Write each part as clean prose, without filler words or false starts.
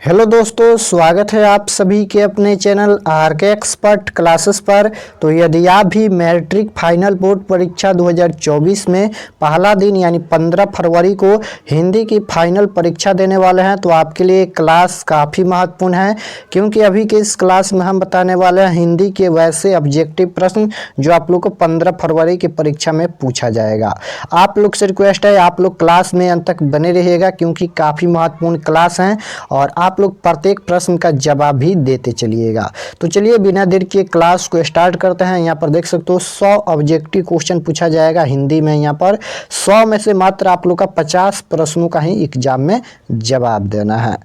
Hello दोस्तों, स्वागत है आप सभी के अपने चैनल आर के एक्सपर्ट क्लासेस पर। तो यदि आप भी मैट्रिक फाइनल बोर्ड परीक्षा 2024 में पहला दिन यानी 15 फरवरी को हिंदी की फाइनल परीक्षा देने वाले हैं तो आपके लिए क्लास काफ़ी महत्वपूर्ण है, क्योंकि अभी के इस क्लास में हम बताने वाले हैं हिंदी के वैसे ऑब्जेक्टिव प्रश्न जो आप लोग को 15 फरवरी की परीक्षा में पूछा जाएगा। आप लोग से रिक्वेस्ट है, आप लोग क्लास में अंत तक बने रहिएगा, क्योंकि काफ़ी महत्वपूर्ण क्लास हैं और आप लोग प्रत्येक प्रश्न का जवाब भी देते चलिएगा। तो चलिए बिना देर के क्लास को स्टार्ट करते हैं। यहाँ पर देख सकते हो 100 ऑब्जेक्टिव क्वेश्चन पूछा जाएगा हिंदी में। यहाँ पर 100 में से मात्र आप लोग का 50 प्रश्नों का ही एग्जाम में जवाब देना है।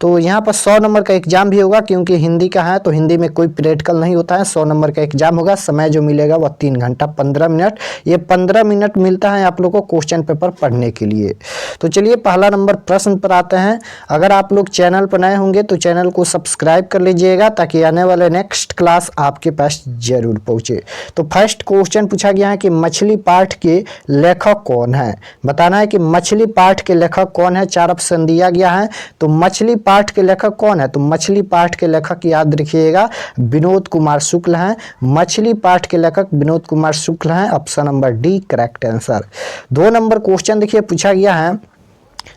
तो यहाँ पर 100 नंबर का एग्जाम भी होगा, क्योंकि हिंदी का है तो हिंदी में कोई प्रैक्टिकल नहीं होता है। 100 नंबर का एग्जाम होगा। समय जो मिलेगा वह 3 घंटा 15 मिनट। ये 15 मिनट मिलता है आप लोग को क्वेश्चन पेपर पढ़ने के लिए। तो चलिए पहला नंबर प्रश्न पर आते हैं। अगर आप लोग चैनल पर नए होंगे तो चैनल को सब्सक्राइब कर लीजिएगा, ताकि आने वाले नेक्स्ट क्लास आपके पास जरूर पहुँचे। तो फर्स्ट क्वेश्चन पूछा गया है कि मछली पाठ के लेखक कौन है। बताना है कि मछली पाठ के लेखक कौन है। 4 ऑप्शन दिया गया है। तो मछली पाठ के लेखक कौन है, तो मछली पाठ के लेखक याद रखिएगा विनोद कुमार शुक्ल हैं। मछली पाठ के लेखक विनोद कुमार शुक्ल हैं। Option number D correct answer. 2 number question देखिए पूछा गया है।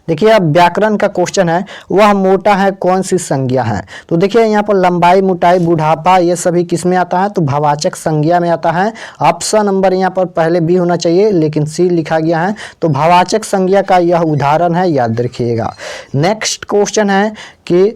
देखिए अब व्याकरण का क्वेश्चन है, वह मोटा है कौन सी संज्ञा है। तो देखिए यहाँ पर लंबाई, मोटाई, बुढ़ापा ये सभी किस में आता है, तो भावाचक संज्ञा में आता है। ऑप्शन नंबर यहाँ पर पहले बी होना चाहिए, लेकिन सी लिखा गया है। तो भावाचक संज्ञा का यह उदाहरण है, याद रखिएगा। नेक्स्ट क्वेश्चन है कि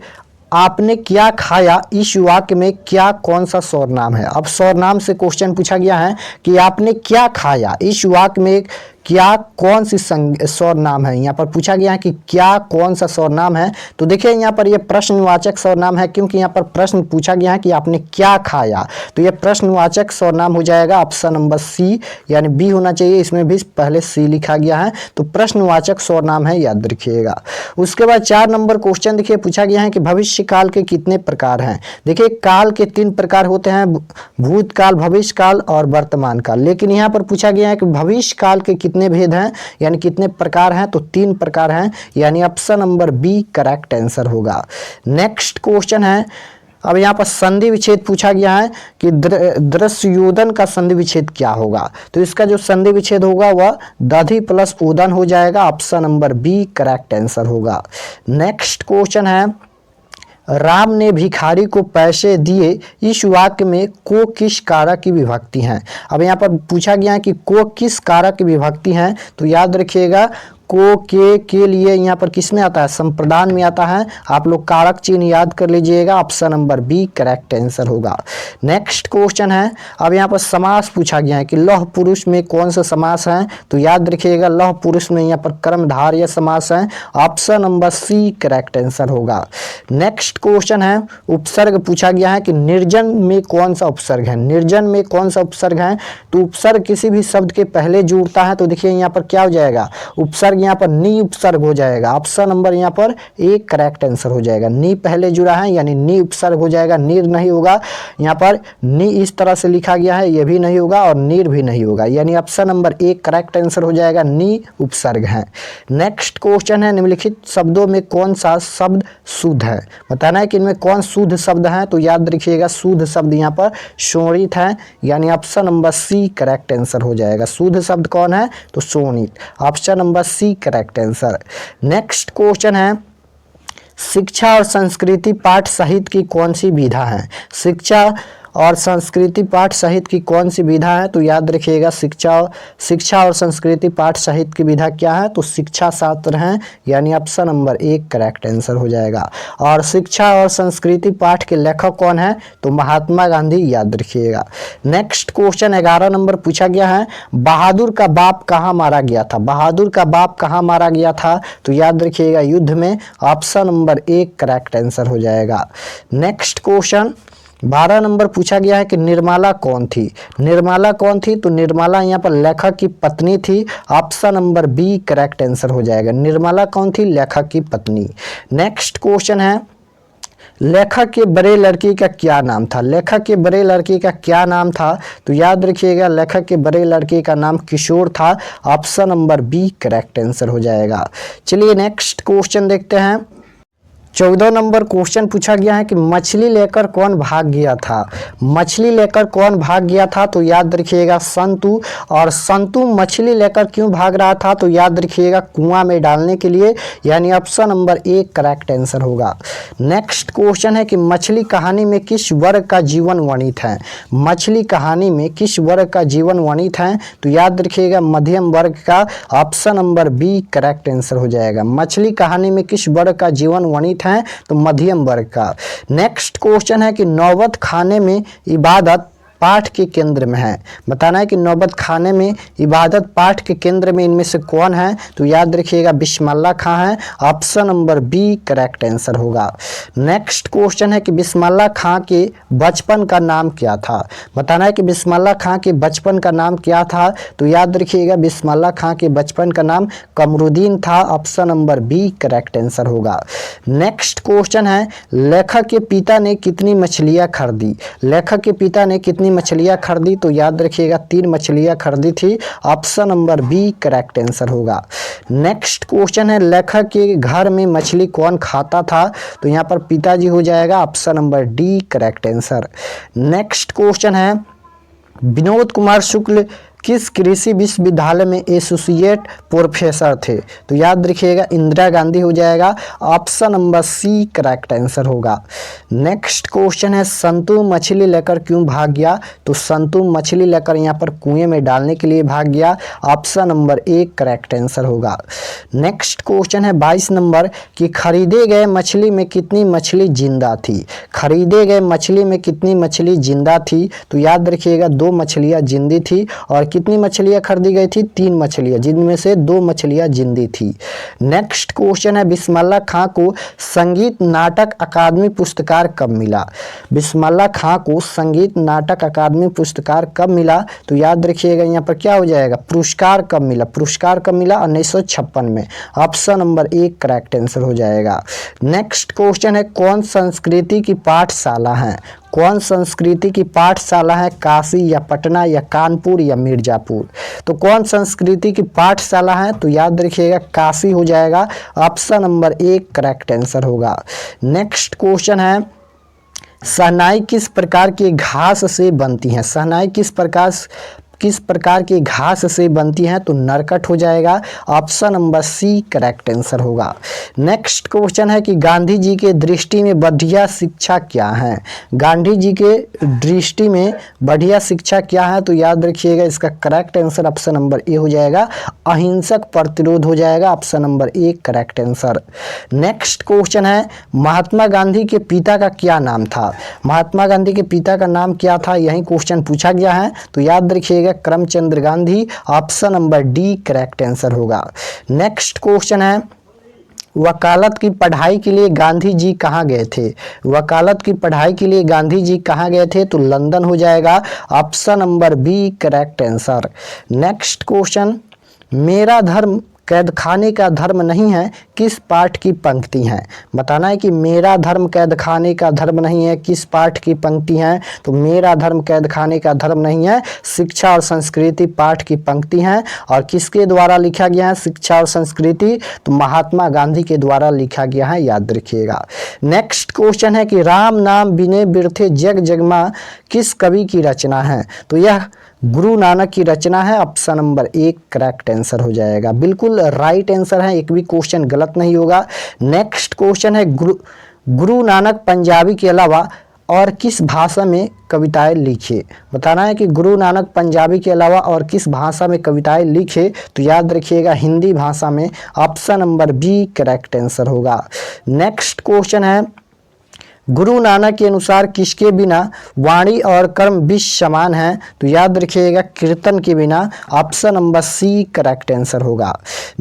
आपने क्या खाया, इस वाक्य में क्या कौन सा सर्वनाम है। अब सर्वनाम से क्वेश्चन पूछा गया है कि आपने क्या खाया, इस वाक्य में क्या कौन सी सर्वनाम है। यहाँ पर पूछा गया है कि क्या कौन सा सर्वनाम है। तो देखिए यहाँ पर यह प्रश्नवाचक सर्वनाम है, क्योंकि यहाँ पर प्रश्न पूछा गया है कि आपने क्या खाया, तो यह प्रश्नवाचक सर्वनाम हो जाएगा। ऑप्शन नंबर सी यानी बी होना चाहिए, इसमें भी पहले सी लिखा गया है। तो प्रश्नवाचक सर्वनाम है, याद रखिएगा। उसके बाद 4 नंबर क्वेश्चन देखिए पूछा गया है कि भविष्य काल के कितने प्रकार हैं। देखिए काल के 3 प्रकार होते हैं, भूतकाल, भविष्य काल और वर्तमान काल। लेकिन यहाँ पर पूछा गया है कि भविष्य काल के कितने भेद हैं, यानी कितने प्रकार हैं, तो 3 प्रकार हैं, यानी option number B correct answer होगा। नेक्स्ट क्वेश्चन है, अब यहाँ पर संधि विच्छेद पूछा गया है कि दृश्योदन का संधि विच्छेद क्या होगा। तो इसका जो संधि विच्छेद होगा वह दधि प्लस उदन हो जाएगा। Option number B correct answer होगा। नेक्स्ट क्वेश्चन है, राम ने भिखारी को पैसे दिए, इस वाक्य में को किस कारक की विभक्ति है। अब यहाँ पर पूछा गया है कि को किस कारक की विभक्ति है। तो याद रखिएगा को के लिए यहाँ पर किस में आता है, संप्रदान में आता है। आप लोग कारक चिन्ह याद कर लीजिएगा। Option number B correct answer होगा। नेक्स्ट क्वेश्चन है, अब यहाँ पर समास पूछा गया है कि लौह पुरुष में कौन सा समास है। तो याद रखिएगा लौह पुरुष में यहाँ पर कर्मधारय समास है। Option number C correct answer होगा। नेक्स्ट क्वेश्चन है, उपसर्ग पूछा गया है कि निर्जन में कौन सा उपसर्ग है। निर्जन में कौन सा उपसर्ग है, तो उपसर्ग किसी भी शब्द के पहले जुड़ता है। तो देखिए यहाँ पर क्या हो जाएगा, उपसर्ग यहाँ पर नी उपसर्ग हो जाएगा। ऑप्शन नंबर यहाँ पर एक करेक्ट आंसर हो जाएगा। नी पहले जुड़ा है यानी नी उपसर्ग हो जाएगा, नीर नहीं होगा। यहाँ पर नी इस तरह से लिखा गया है, ये भी नहीं होगा और नीर भी नहीं होगा, यानी ऑप्शन नंबर एक करेक्ट आंसर हो जाएगा, नी उपसर्ग है। नेक्स्ट क्वेश्चन है, निम्नलिखित शब्दों में कौन सा शब्द शुद्ध है। बताना है कि इनमें कौन शुद्ध शब्द है। तो याद रखिएगा शुद्ध शब्द यहाँ पर शोणित है, यानी option number C correct answer हो जाएगा। शुद्ध शब्द कौन है, तो शोणित। Option number C correct answer. Next question है, शिक्षा और संस्कृति पाठ साहित्य की कौन सी विधा है। शिक्षा और संस्कृति पाठ साहित्य की कौन सी विधा है। तो याद रखिएगा शिक्षा और संस्कृति पाठ साहित्य की विधा क्या है, तो शिक्षा शास्त्र है, यानी ऑप्शन नंबर एक करेक्ट आंसर हो जाएगा। और शिक्षा और संस्कृति पाठ के लेखक कौन है, तो महात्मा गांधी, याद रखिएगा। नेक्स्ट क्वेश्चन 11 नंबर पूछा गया है, बहादुर का बाप कहाँ मारा गया था। बहादुर का बाप कहाँ मारा गया था, तो याद रखिएगा युद्ध में। ऑप्शन नंबर एक करेक्ट आंसर हो जाएगा। नेक्स्ट क्वेश्चन 12 नंबर पूछा गया है कि निर्मला कौन थी। निर्मला कौन थी, तो निर्मला यहाँ पर लेखक की पत्नी थी। Option number B correct answer हो जाएगा। निर्मला कौन थी, लेखक की पत्नी। नेक्स्ट क्वेश्चन है, लेखक के बड़े लड़के का क्या नाम था। लेखक के बड़े लड़के का क्या नाम था, तो याद रखिएगा लेखक के बड़े लड़के का नाम किशोर था। Option number B correct answer हो जाएगा। चलिए नेक्स्ट क्वेश्चन देखते हैं। 14 नंबर क्वेश्चन पूछा गया है कि मछली लेकर कौन भाग गया था। मछली लेकर कौन भाग गया था, तो याद रखिएगा संतु। और संतु मछली लेकर क्यों भाग रहा था, तो याद रखिएगा कुआं में डालने के लिए, यानी option number A correct answer होगा। नेक्स्ट क्वेश्चन है कि मछली कहानी में किस वर्ग का जीवन वर्णित है। मछली कहानी में किस वर्ग का जीवन वर्णित है, तो याद रखिएगा मध्यम वर्ग का, option number B correct answer हो जाएगा। मछली कहानी में किस वर्ग का जीवन वर्णित है, तो मध्यम वर्ग का। नेक्स्ट क्वेश्चन है कि नौबत खाने में इबादत पाठ के केंद्र में है। बताना है कि नौबत खाने में इबादत पाठ के केंद्र में इनमें से कौन है, तो याद रखिएगा बिस्मिल्लाह खां है, option number B correct answer होगा। नेक्स्ट क्वेश्चन है कि बिस्मिल्लाह खां के बचपन का नाम क्या था। बताना है कि बिस्मिल्लाह खां के बचपन का नाम क्या था, तो याद रखिएगा बिस्मिल्लाह खां के बचपन का नाम कमरुद्दीन था, option number B correct answer होगा। नेक्स्ट क्वेश्चन है लेखक के पिता ने कितनी मछलियां खरीदी। लेखक के पिता ने कितनी मछलियां खरीदी, तो याद रखिएगा 3 मछलियां खरीदी थी, option number B correct answer होगा। नेक्स्ट क्वेश्चन है लेखक के घर में मछली कौन खाता था, तो यहाँ पर पिताजी हो जाएगा, option number D correct answer. Next question है विनोद कुमार शुक्ल किस कृषि विश्वविद्यालय में एसोसिएट प्रोफेसर थे, तो याद रखिएगा इंदिरा गांधी हो जाएगा, option number C correct answer होगा। नेक्स्ट क्वेश्चन है संतु मछली लेकर क्यों भाग गया, तो संतु मछली लेकर यहाँ पर कुएं में डालने के लिए भाग गया, option number A correct answer होगा। नेक्स्ट क्वेश्चन है 22 नंबर कि खरीदे गए मछली में कितनी मछली जिंदा थी। खरीदे गए मछली में कितनी मछली जिंदा थी, तो याद रखिएगा 2 मछलियां जिंदी थी। और कितनी मछलियां खरीदी गई थी, 3 मछलियां, जिनमें से 2 मछलियां जिंदी थी। नेक्स्ट क्वेश्चन है बिस्मिल्लाह खां को संगीत नाटक अकादमी पुरस्कार कब मिला। बिस्मिल्लाह खां को संगीत नाटक अकादमी पुरस्कार कब मिला, तो याद रखिएगा यहाँ पर क्या हो जाएगा पुरस्कार कब मिला। पुरस्कार कब मिला 1956 में, ऑप्शन नंबर 1 करेक्ट आंसर हो जाएगा। नेक्स्ट क्वेश्चन है कौन संस्कृति की पाठशाला है। कौन संस्कृति की पाठशाला है, काशी या पटना या कानपुर या मिर्जापुर। तो कौन संस्कृति की पाठशाला है, तो याद रखिएगा काशी हो जाएगा, ऑप्शन नंबर 1 करेक्ट आंसर होगा। नेक्स्ट क्वेश्चन है शहनाई किस प्रकार की घास से बनती है। शहनाई किस प्रकार की घास से बनती है, तो नरकट हो जाएगा, option number C correct answer होगा। नेक्स्ट क्वेश्चन है कि गांधी जी के दृष्टि में बढ़िया शिक्षा क्या है। गांधी जी के दृष्टि में बढ़िया शिक्षा क्या है, तो याद रखिएगा इसका करेक्ट आंसर ऑप्शन नंबर ए हो जाएगा, अहिंसक प्रतिरोध हो जाएगा, option number 1 correct answer. Next question है महात्मा गांधी के पिता का क्या नाम था। महात्मा गांधी के पिता का नाम क्या था, यही क्वेश्चन पूछा गया है, तो याद रखिएगा Karamchand Gandhi, option number D correct answer होगा। नेक्स्ट क्वेश्चन है वकालत की पढ़ाई के लिए गांधी जी कहाँ गए थे। वकालत की पढ़ाई के लिए गांधी जी कहाँ गए थे, तो लंदन हो जाएगा, option number B correct answer. Next question मेरा धर्म कैदखाने का धर्म नहीं है किस पाठ की पंक्ति है। बताना है कि मेरा धर्म कैदखाने का धर्म नहीं है, किस पाठ की पंक्ति है, तो मेरा धर्म कैदखाने का धर्म नहीं है शिक्षा और संस्कृति पाठ की पंक्ति है। और किसके द्वारा लिखा गया है शिक्षा और संस्कृति, तो महात्मा गांधी के द्वारा लिखा गया है, याद रखिएगा। नेक्स्ट क्वेश्चन है कि राम नाम बिने बिरथे जग जगमा किस कवि की रचना है, तो यह गुरु नानक की रचना है, ऑप्शन नंबर 1 करेक्ट आंसर हो जाएगा, बिल्कुल राइट आंसर है, एक भी क्वेश्चन गलत नहीं होगा। नेक्स्ट क्वेश्चन है गुरु नानक पंजाबी के अलावा और किस भाषा में कविताएं लिखे। बताना है कि गुरु नानक पंजाबी के अलावा और किस भाषा में कविताएं लिखे, तो याद रखिएगा हिंदी भाषा में, option number B correct answer होगा। नेक्स्ट क्वेश्चन है गुरु नानक के अनुसार किसके बिना वाणी और कर्म विष समान है, तो याद रखिएगा कीर्तन के बिना, option number C correct answer होगा।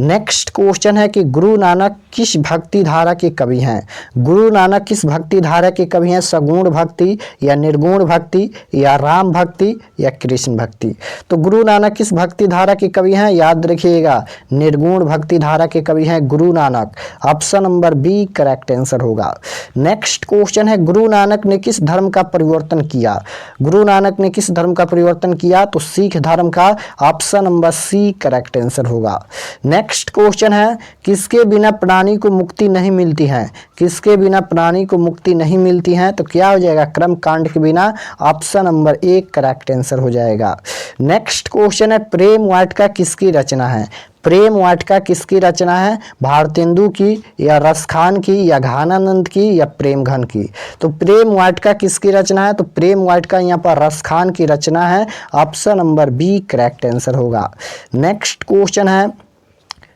नेक्स्ट क्वेश्चन है कि गुरु नानक किस भक्ति धारा के कवि हैं। गुरु नानक किस भक्ति धारा के कवि हैं, सगुण भक्ति या निर्गुण भक्ति या राम भक्ति या कृष्ण भक्ति। तो गुरु नानक किस भक्ति धारा के कवि हैं, याद रखिएगा निर्गुण भक्ति धारा के कवि हैं Guru Nanak, option number B correct answer होगा। नेक्स्ट क्वेश्चन है गुरु नानक ने किस धर्म का परिवर्तन किया। गुरु नानक ने किस धर्म का परिवर्तन किया, तो सिख धर्म का, option number C correct answer होगा। नेक्स्ट क्वेश्चन है किसके बिना प्राणी प्राणी को मुक्ति नहीं मिलती है, किसके बिना प्राणी को मुक्ति नहीं मिलती है, तो क्या हो जाएगा कर्म कांड के बिना, option number A correct answer हो जाएगा। नेक्स्ट क्वेश्चन है प्रेम वाटिका किसकी रचना है, प्रेम वाटिका किसकी रचना है, भारतेंदु की या रसखान की या घानानंद की या प्रेमघन की, तो प्रेम वाटिका किसकी रचना है, तो प्रेम वाटिका यहाँ पर रसखान की रचना है, option number B correct answer होगा। नेक्स्ट क्वेश्चन है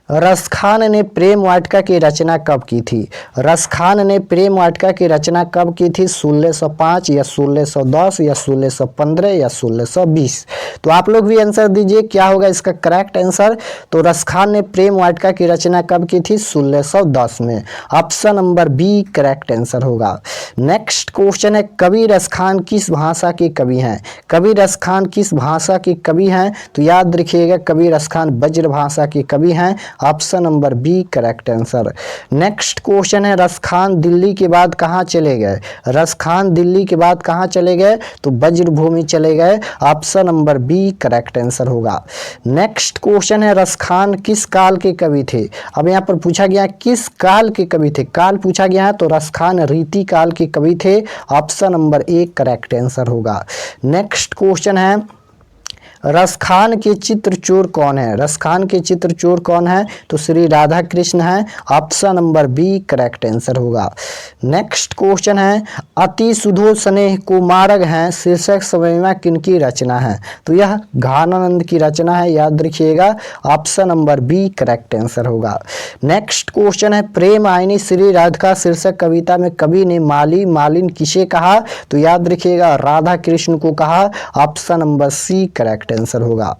रसखान ने प्रेम वाटिका की रचना कब की थी, रसखान ने प्रेम वाटिका की रचना कब की थी, 1605 या 1610 या 1615 या 1620, तो आप लोग भी आंसर दीजिए क्या होगा इसका करेक्ट आंसर। तो रसखान ने प्रेम वाटिका की रचना कब की थी, 1610 में, option number B correct answer होगा। नेक्स्ट क्वेश्चन है कवि रसखान किस भाषा के कवि हैं, कवि रसखान किस भाषा के कवि हैं, तो याद रखिएगा कवि रसखान ब्रज भाषा के कवि हैं, option number B correct answer. Next question है रसखान दिल्ली के बाद कहाँ चले गए, रसखान दिल्ली के बाद कहाँ चले गए, तो वज्रभूमि चले गए, option number B correct answer होगा। नेक्स्ट क्वेश्चन है रसखान किस काल के कवि थे, अब यहाँ पर पूछा गया किस काल के कवि थे, काल पूछा गया है तो रसखान रीति काल के कवि थे, option number A correct answer होगा। नेक्स्ट क्वेश्चन है रसखान के चित्रचोर कौन है, रसखान के चित्रचोर कौन है, तो श्री राधा कृष्ण है, option number B correct answer होगा। नेक्स्ट क्वेश्चन है अति सुधो स्नेह को मार्ग है शीर्षक समयमा किनकी रचना है, तो यह घानानंद की रचना है, याद रखिएगा, option number B correct answer होगा। नेक्स्ट क्वेश्चन है प्रेम आईनी श्री राधिका शीर्षक कविता में कवि ने माली मालिन किसे कहा, तो याद रखिएगा राधा कृष्ण को कहा, option number C correct answer होगा।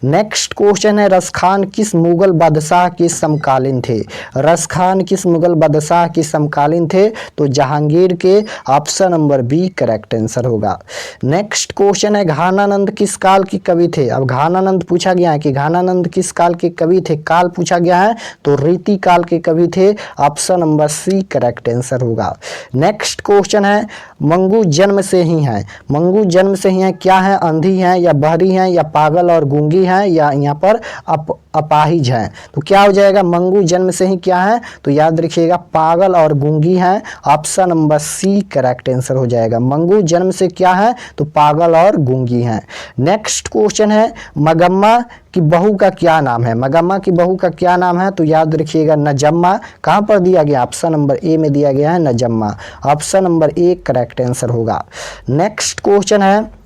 नेक्स्ट क्वेश्चन है रसखान किस मुगल बादशाह के समकालीन थे, रसखान किस मुगल बादशाह के समकालीन थे, तो जहांगीर के, option number B correct answer होगा। नेक्स्ट क्वेश्चन है घानानंद किस काल के कवि थे, अब घानानंद पूछा गया है कि घानानंद किस काल के कवि थे, काल पूछा गया है तो रीति काल के कवि थे, option number C correct answer होगा। नेक्स्ट क्वेश्चन है मंगू जन्म से ही है, मंगू जन्म से ही है क्या है, अंधी है या बहरी है या पागल और गूंगी है या यहाँ पर अपाहिज है, तो क्या हो जाएगा मंगू जन्म से ही क्या है, तो याद रखिएगा पागल और गूंगी है, option number C correct answer हो जाएगा। मंगू जन्म से क्या है, तो पागल और गूंगी है। नेक्स्ट क्वेश्चन है मगम्मा की बहू का क्या नाम है, मगम्मा की बहू का क्या नाम है, तो याद रखिएगा नजम्मा, कहाँ पर दिया गया, ऑप्शन नंबर ए में दिया गया है Najamma, option number A correct answer होगा। नेक्स्ट क्वेश्चन है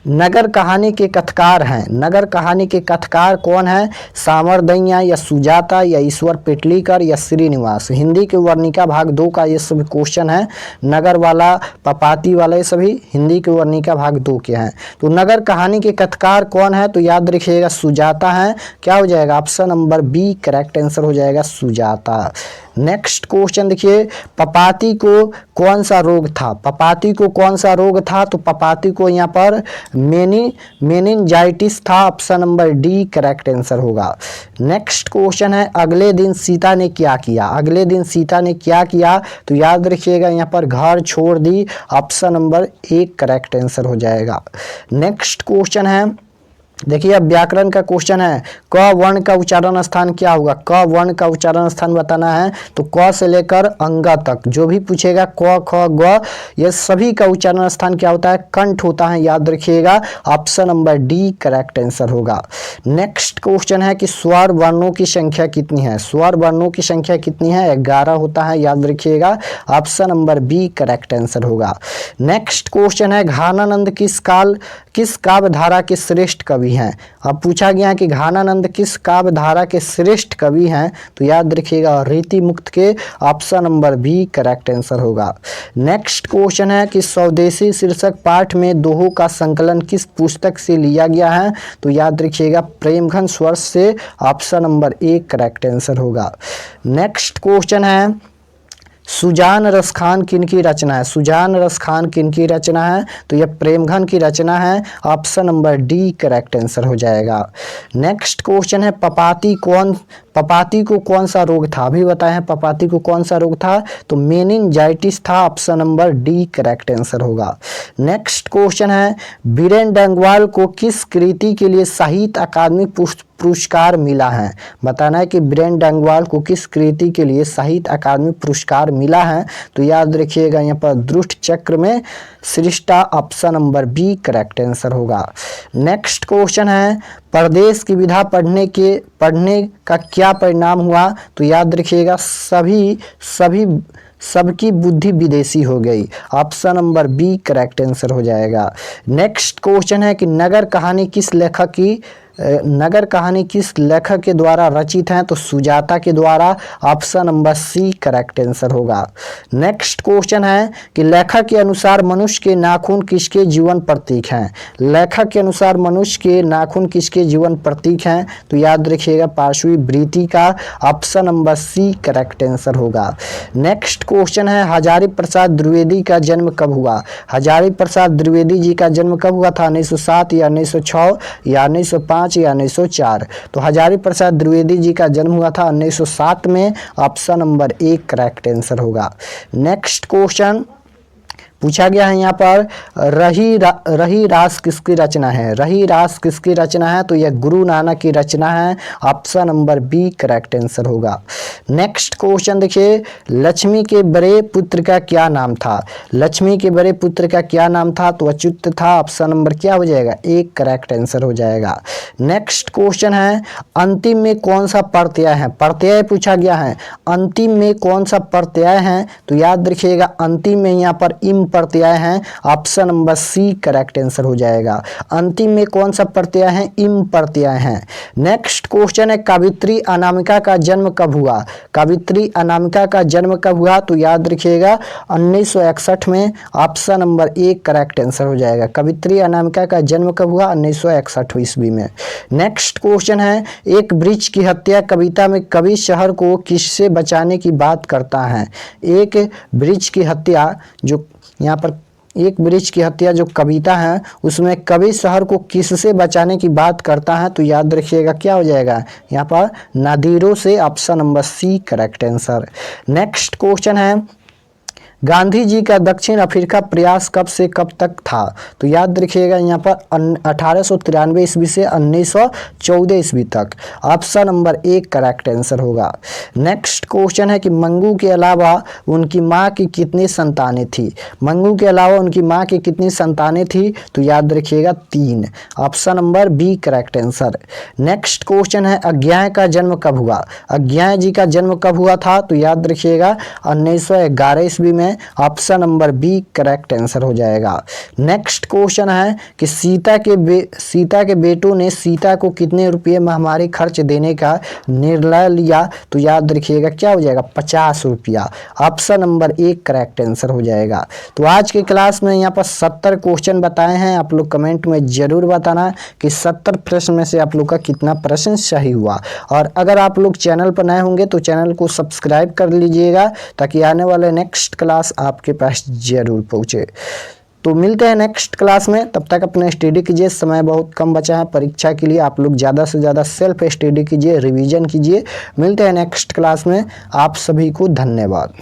नगर कहानी के कथकार हैं, नगर कहानी के कथकार कौन है, सामरदैया या सुजाता या ईश्वर पेटलीकर या श्रीनिवास, हिंदी के वर्णिका भाग 2 का ये सभी क्वेश्चन है, नगर वाला पपाती वाला ये सभी हिंदी के वर्णिका भाग 2 के हैं। तो नगर कहानी के कथकार कौन है, तो याद रखिएगा सुजाता है, क्या हो जाएगा, option number B correct answer हो जाएगा सुजाता। नेक्स्ट क्वेश्चन देखिए पपाती को कौन सा रोग था, पपाती को कौन सा रोग था, तो पपाती को यहाँ पर मेनिंजाइटिस था, option number D correct answer होगा। नेक्स्ट क्वेश्चन है अगले दिन सीता ने क्या किया, अगले दिन सीता ने क्या किया, तो याद रखिएगा यहाँ पर घर छोड़ दी, option number A correct answer हो जाएगा। नेक्स्ट क्वेश्चन है देखिए अब व्याकरण का क्वेश्चन है क वर्ण का उच्चारण स्थान क्या होगा, क वर्ण का उच्चारण स्थान बताना है, तो क से लेकर अंग तक जो भी पूछेगा क ख ग ये सभी का उच्चारण स्थान क्या होता है, कंठ होता है, याद रखिएगा, option number D correct answer होगा। नेक्स्ट क्वेश्चन है कि स्वर वर्णों की संख्या कितनी है, स्वर वर्णों की संख्या कितनी है, 11 होता है, याद रखिएगा, option number B correct answer होगा। नेक्स्ट क्वेश्चन है घानानंद किस काव्य धारा के श्रेष्ठ कवि हैं, अब पूछा गया है कि घानानंद किस काव्य धारा के श्रेष्ठ कवि हैं, तो याद रखिएगा रीति मुक्त के, option number B correct answer होगा। नेक्स्ट क्वेश्चन है कि स्वदेशी शीर्षक पाठ में दोहों का संकलन किस पुस्तक से लिया गया है, तो याद रखिएगा प्रेमघन स्वर से, option number A correct answer होगा। नेक्स्ट क्वेश्चन है सुजान रसखान किनकी रचना है, सुजान रसखान किनकी रचना है, तो यह प्रेमघन की रचना है, option number D correct answer हो जाएगा। नेक्स्ट क्वेश्चन है पपाती को कौन सा रोग था, अभी बताए हैं पपाती को कौन सा रोग था, तो मेनिंजाइटिस था, option number D correct answer होगा। नेक्स्ट क्वेश्चन है बीरेन डंगवाल को किस कृति के लिए साहित्य अकादमी पुरस्कार मिला है? बताना है कि वीरेंद्र डंगवाल को किस कृति के लिए साहित्य अकादमी पुरस्कार मिला है? तो याद रखिएगा यहाँ पर दुष्ट चक्र में सृष्टा, option number B correct answer होगा। नेक्स्ट क्वेश्चन है प्रदेश की विधा पढ़ने का क्या परिणाम हुआ? तो याद रखिएगा सबकी बुद्धि विदेशी हो गई, option number B correct answer हो जाएगा। नेक्स्ट क्वेश्चन है कि नगर कहानी किस लेखक के द्वारा रचित है? तो सुजाता के द्वारा, option number C correct answer होगा। नेक्स्ट क्वेश्चन है कि लेखक के अनुसार मनुष्य के नाखून किसके जीवन प्रतीक हैं? लेखक के अनुसार मनुष्य के नाखून किसके जीवन प्रतीक हैं? तो याद रखिएगा पार्श्वी वृत्ति का, option number C correct answer होगा। नेक्स्ट क्वेश्चन है हजारी प्रसाद द्विवेदी का जन्म कब हुआ? हजारी प्रसाद द्विवेदी जी का जन्म कब हुआ था? 1907 या 1906 या 1905 या 1904? तो हजारी प्रसाद द्विवेदी जी का जन्म हुआ था 1907 में, ऑप्शन नंबर एक करेक्ट आंसर होगा। नेक्स्ट क्वेश्चन पूछा गया है यहाँ पर रही रास किसकी रचना है? रही रास किसकी रचना है? तो यह गुरु नानक की रचना है, option number B correct answer होगा। नेक्स्ट क्वेश्चन देखिए लक्ष्मी के बड़े पुत्र का क्या नाम था? लक्ष्मी के बड़े पुत्र का क्या नाम था? तो अच्युत था, ऑप्शन नंबर क्या हो जाएगा? एक करेक्ट आंसर हो जाएगा। नेक्स्ट क्वेश्चन है अंतिम में कौन सा प्रत्यय है? प्रत्यय पूछा गया है, अंतिम में कौन सा प्रत्यय है? तो याद रखिएगा अंतिम में यहाँ पर इम प्रत्यय है, option number C correct answer हो जाएगा। अंतिम में कौन सा प्रत्यय है? इम प्रत्यय है। नेक्स्ट क्वेश्चन है कवित्री अनामिका का जन्म कब हुआ? कवित्री अनामिका का जन्म कब हुआ? तो याद रखिएगा 1961 में, ऑप्शन नंबर एक करेक्ट आंसर हो जाएगा। कवित्री अनामिका का जन्म कब हुआ? 1961 ईस्वी में। नेक्स्ट क्वेश्चन है एक वृक्ष की हत्या कविता में कवि शहर को किससे बचाने की बात करता है? एक वृक्ष की हत्या जो यहाँ पर एक वृक्ष की हत्या जो कविता है उसमें कवि शहर को किससे बचाने की बात करता है? तो याद रखिएगा क्या हो जाएगा यहाँ पर? नादिरों से, option number C correct answer. Next question है गांधी जी का दक्षिण अफ्रीका प्रयास कब से कब तक था? तो याद रखिएगा यहाँ पर 1893 ईस्वी से 1914 ईस्वी तक, ऑप्शन नंबर एक करेक्ट आंसर होगा। नेक्स्ट क्वेश्चन है कि मंगू के अलावा उनकी माँ की कितनी संतानें थी? मंगू के अलावा उनकी माँ की कितनी संतानें थी? तो याद रखिएगा 3, option number B correct answer. Next question है अज्ञाय का जन्म कब हुआ? अज्ञाय जी का जन्म कब हुआ था? तो याद रखिएगा 1911 ईस्वी में, option number B correct answer हो जाएगा। नेक्स्ट क्वेश्चन है कि सीता के बेटों ने सीता को कितने रुपये महामारी खर्च देने का निर्णय लिया? तो याद रखिएगा क्या हो जाएगा? 50 रुपया, ऑप्शन नंबर एक करेक्ट आंसर हो जाएगा। तो आज की क्लास में यहाँ पर 70 क्वेश्चन बताए हैं। आप लोग कमेंट में जरूर बताना कि 70 प्रश्न में से आप लोग का कितना प्रश्न सही हुआ। और अगर आप लोग चैनल पर नए होंगे तो चैनल को सब्सक्राइब कर लीजिएगा ताकि आने वाले नेक्स्ट क्लास आपके पास जरूर पहुंचे। तो मिलते हैं नेक्स्ट क्लास में, तब तक अपने स्टडी कीजिए। समय बहुत कम बचा है परीक्षा के लिए, आप लोग ज़्यादा से ज़्यादा सेल्फ स्टडी कीजिए, रिवीजन कीजिए। मिलते हैं नेक्स्ट क्लास में, आप सभी को धन्यवाद।